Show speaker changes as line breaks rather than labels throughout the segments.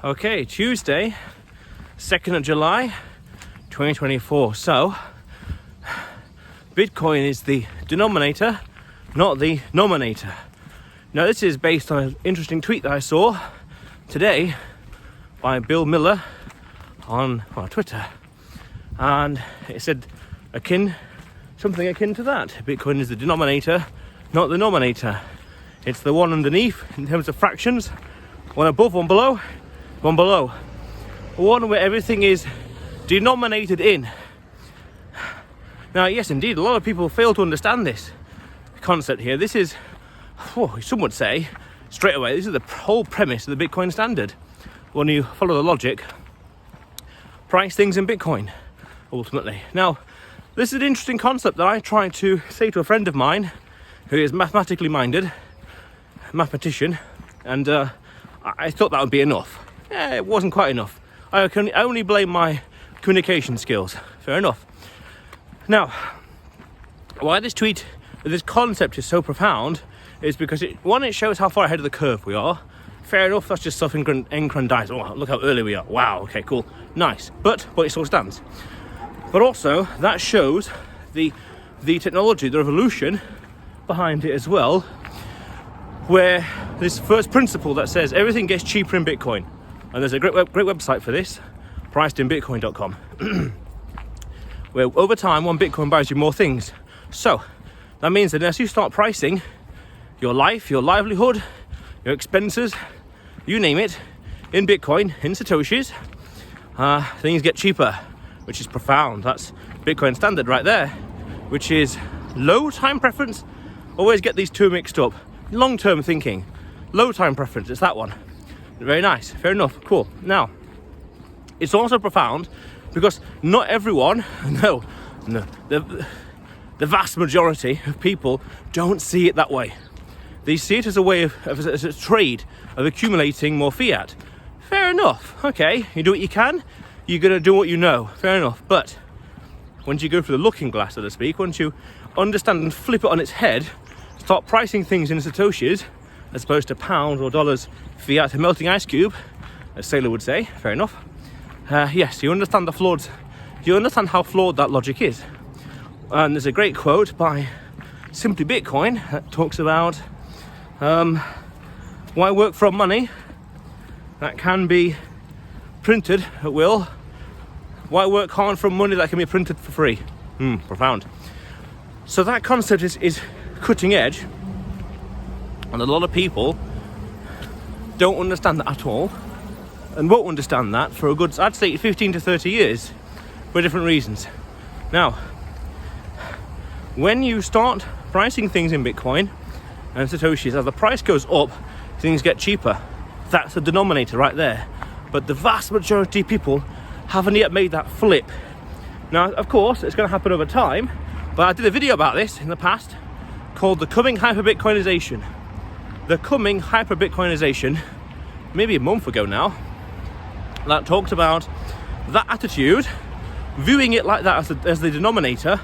Okay, Tuesday, 2nd of July, 2024. So, Bitcoin is the denominator, not the nominator. Now, this is based on an interesting tweet that I saw today by Bill Miller on Twitter. And it said something akin to that. Bitcoin is the denominator, not the nominator. It's the one underneath in terms of fractions, one above, one below, one below. One where everything is denominated in. Now, yes, indeed, a lot of people fail to understand this concept here. This is, some would say, straight away, this is the whole premise of the Bitcoin standard. When you follow the logic, price things in Bitcoin, ultimately. Now, this is an interesting concept that I tried to say to a friend of mine who is mathematically minded, mathematician, and I thought that would be enough. Yeah, it wasn't quite enough. I can only blame my communication skills. Fair enough. Now, why this concept is so profound is because it shows how far ahead of the curve we are. Fair enough, that's just self-aggrandizing. Oh, look how early we are. Wow, okay, cool, nice. But it still stands. But also, that shows the technology, the revolution behind it as well, where this first principle that says everything gets cheaper in Bitcoin. And there's a great website for this, pricedinbitcoin.com, where over time, one Bitcoin buys you more things. So, that means that as you start pricing your life, your livelihood, your expenses, you name it, in Bitcoin, in Satoshis, things get cheaper, which is profound. That's Bitcoin standard right there, which is low time preference. Always get these two mixed up. Long-term thinking, low time preference, it's that one. Very nice, fair enough, cool. Now, it's also profound because not everyone, no, the vast majority of people don't see it that way. They see it as a way as a trade of accumulating more fiat. Fair enough, okay, you do what you can, you're gonna do what you know, fair enough. But once you go through the looking glass, so to speak, once you understand and flip it on its head, start pricing things in Satoshis as opposed to pounds or dollars fiat, a melting ice cube, as Sailor would say, fair enough. Yes, you understand how flawed that logic is. And there's a great quote by Simply Bitcoin that talks about why work from money that can be printed at will? Why work hard from money that can be printed for free? Profound. So that concept is cutting edge, and a lot of people don't understand that at all, and won't understand that for a good, I'd say, 15 to 30 years, for different reasons. Now, when you start pricing things in Bitcoin and Satoshis, as the price goes up, things get cheaper. That's the denominator right there. But the vast majority of people haven't yet made that flip. Now, of course, it's going to happen over time, but I did a video about this in the past called The Coming Hyper-Bitcoinization. The Coming Hyper-Bitcoinization, maybe a month ago now, that talked about that attitude, viewing it like that as the denominator.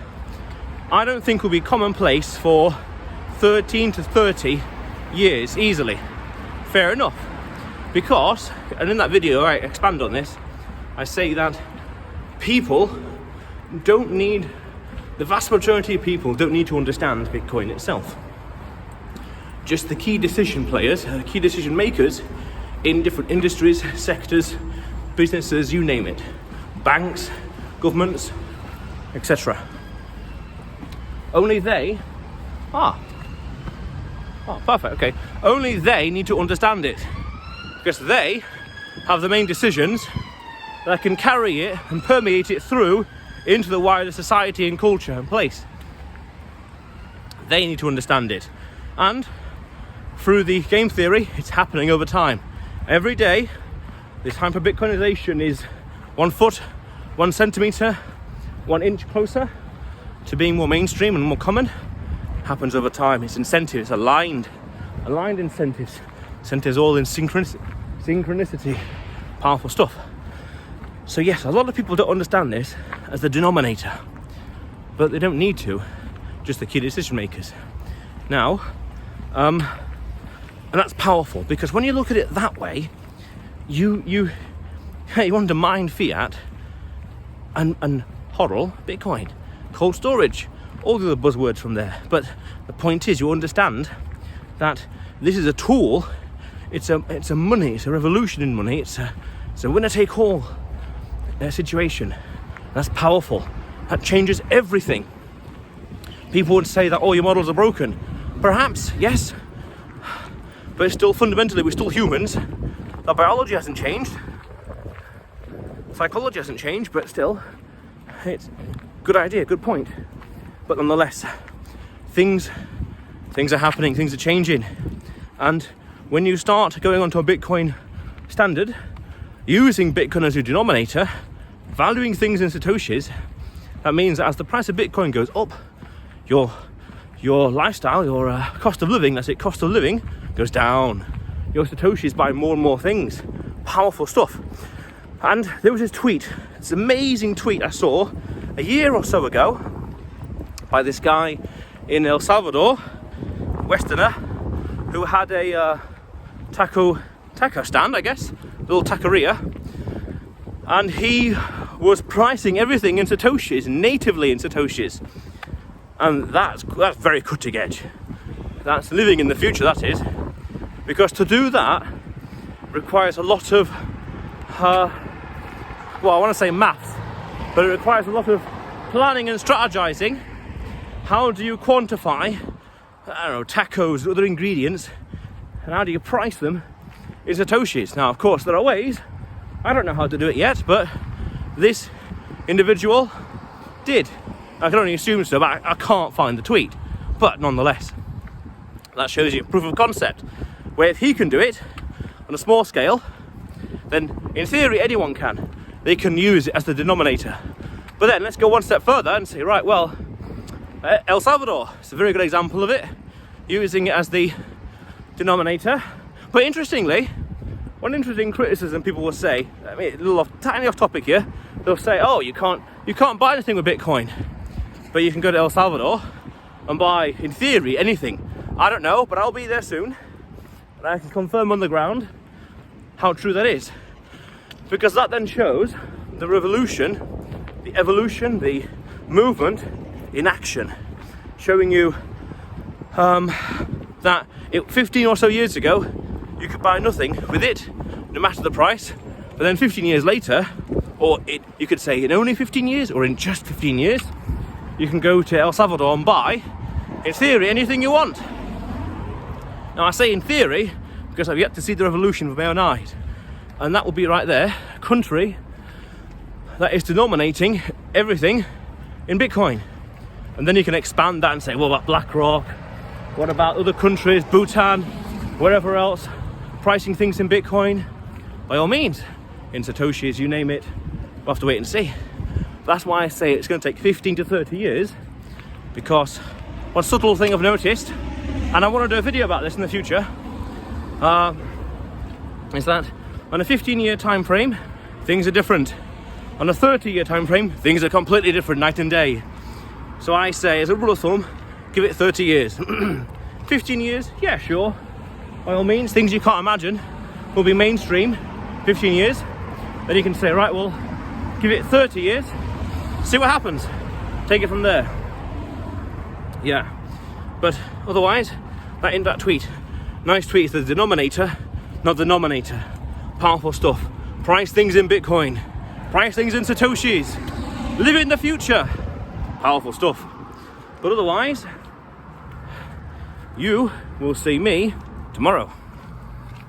I don't think will be commonplace for 13 to 30 years easily. Fair enough. Because, and in that video I expand on this, I say that the vast majority of people don't need to understand Bitcoin itself. Just the key decision players, key decision makers in different industries, sectors, businesses, you name it. Banks, governments, etc. Only they, perfect, okay. Only they need to understand it. Because they have the main decisions that can carry it and permeate it through into the wider society and culture and place. They need to understand it. And through the game theory, it's happening over time. Every day, this hyper-Bitcoinization is 1 foot, 1 centimeter, 1 inch closer to being more mainstream and more common. It happens over time. It's incentive, it's aligned incentives. Incentives all in synchronicity. Powerful stuff. So yes, a lot of people don't understand this as the denominator, but they don't need to, just the key decision makers. Now, and that's powerful, because when you look at it that way, you want to mine fiat and hodl Bitcoin, cold storage, all the other buzzwords from there. But the point is, you understand that this is a tool. It's a money. It's a revolution in money. It's a winner-take-all situation. That's powerful. That changes everything. People would say that all your models are broken. Perhaps, yes. But it's still fundamentally, we're still humans. The biology hasn't changed. Psychology hasn't changed, but still, it's a good idea, good point. But nonetheless, things are happening, things are changing. And when you start going onto a Bitcoin standard, using Bitcoin as your denominator, valuing things in Satoshis, that means that as the price of Bitcoin goes up, your lifestyle, your cost of living, that's it, cost of living, goes down. Your Satoshis buy more and more things. Powerful stuff. And there was this tweet, this amazing tweet I saw a year or so ago by this guy in El Salvador, Westerner, who had a taco stand, I guess, a little taqueria, and he was pricing everything in Satoshis, natively in Satoshis, and that's very cutting edge. That's living in the future, that is, because to do that requires a lot of well, I want to say maths, but it requires a lot of planning and strategizing. How do you quantify, I don't know, tacos, other ingredients, and how do you price them in Satoshis? Now, of course, there are ways. I don't know how to do it yet, but this individual did. I can only assume so, but I can't find the tweet. But nonetheless, that shows you proof of concept, where if he can do it on a small scale, then in theory anyone can. They can use it as the denominator. But then let's go one step further and say, right, well, El Salvador is a very good example of it, using it as the denominator. But interestingly, one interesting criticism people will say, I mean, a little tiny off topic here, they'll say, oh, you can't buy anything with Bitcoin, but you can go to El Salvador and buy, in theory, anything. I don't know, but I'll be there soon, and I can confirm on the ground how true that is. Because that then shows the revolution, the evolution, the movement in action, showing you that 15 or so years ago you could buy nothing with it, no matter the price, but then 15 years later, or you could say in only 15 years or in just 15 years, you can go to El Salvador and buy, in theory, anything you want. Now I say in theory because I've yet to see the revolution with my own eyes, and that will be right there, a country that is denominating everything in Bitcoin. And then you can expand that and say, well, what about BlackRock? What about other countries, Bhutan, wherever else, pricing things in Bitcoin? By all means, in Satoshis, you name it. We'll have to wait and see. That's why I say it's going to take 15 to 30 years, because one subtle thing I've noticed, and I want to do a video about this in the future, is that on a 15-year time frame, things are different. On a 30-year time frame, things are completely different, night and day. So I say, as a rule of thumb, give it 30 years. 15 years, yeah, sure. By all means, things you can't imagine will be mainstream. 15 years. Then you can say, right, well, give it 30 years, see what happens. Take it from there. Yeah. But otherwise, that in that tweet. Nice tweet is the denominator, not the nominator. Powerful stuff. Price things in Bitcoin. Price things in Satoshis. Live in the future. Powerful stuff. But otherwise, you will see me tomorrow.